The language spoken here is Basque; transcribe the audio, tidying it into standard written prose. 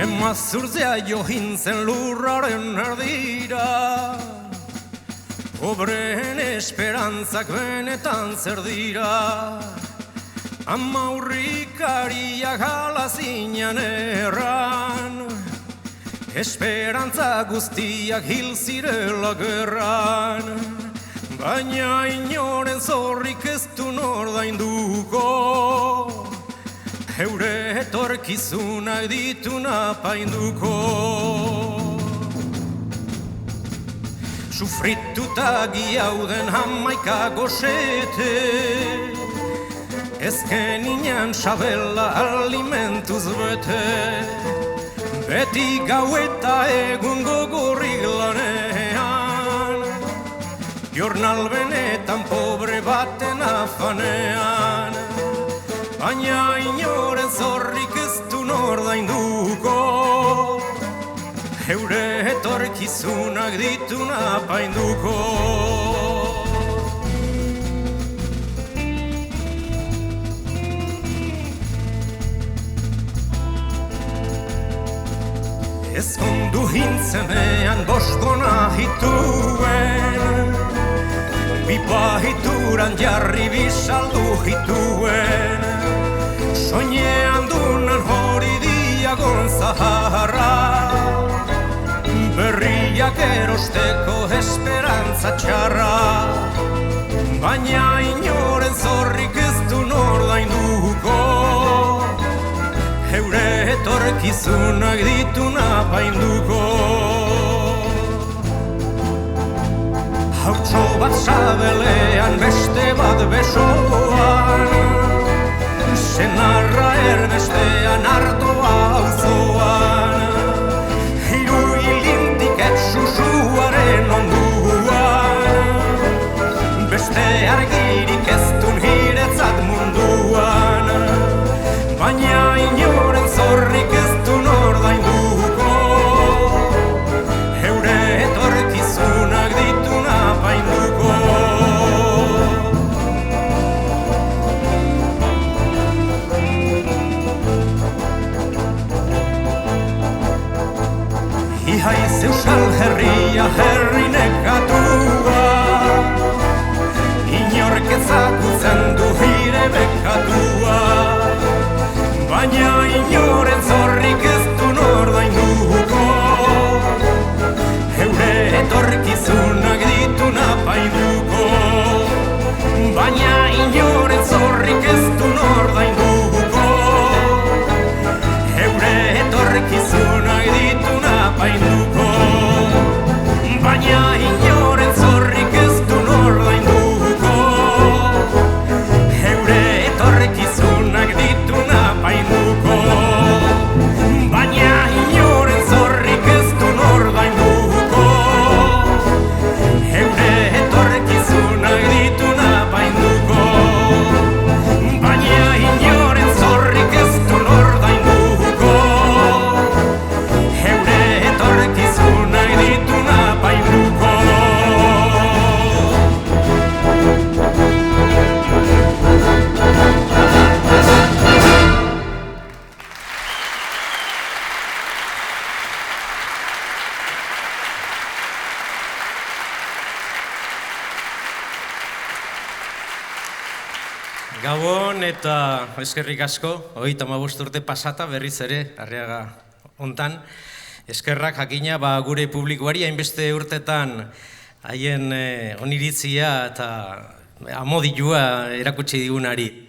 Emazurtzea johintzen lurraren erdira, obreen esperantzak benetan zer dira. Ama urrikariak halazinan erran, esperantza guztiak hil zirela gerran. Baina inoren zorrik ez du nordainduko, heure etorkizunak dituna painduko. Sufrituta giauden hamaika goxete, ezken inan sabela alimentuz bete. Beti gau eta egun gogorrik lanean, jornal benetan pobre baten afanean. Baina inoren zorrik ez du nordainduko, heure etorkizunak dituna painduko. Ezkondu hintzenean boskona hituen, pipa hituran jarri bisaldu hituen. Soinean dunan hori diagon zaharra, berriak erosteko esperantza txarra. Baina inoren zorrik ez du nordainduko, heure etorkizunak dituna painduko. Hautso bat sabelean beste bat besoan, senarra erbestean ardoa auzoan. Hiru hilintik etxusuaren onduan, beste argirik ez dun hiretzat munduan. Baina inoren zorrik ez du nordainduko, heure etorkizunak dituna painduko. Ihaiz euskal herria herri nekatua, inork ezagutzen du hire bekatua. Baina inoren zorrik ez du nordainduko, heure etorkizunak dituna painduko. Baina inoren zorrik ez du nordainduko, heure etorkizunak dituna painduko. Baina inoren zorrik ez du nordainduko, heure etorkizunak dituna painduko. Baina inoren zorrik ez du nordainduko, heure etorkizunak dituna painduko. Baina inoren zorrik ez du nordainduko, heure etorkizunak dituna painduko. Gabon eta eskerrik asko, 35 urte pasata berriz ere Arriaga hontan. Eskerrak jakina gure publikoari hainbeste urtetan haien oniritzia eta amodilua erakutsi digunari.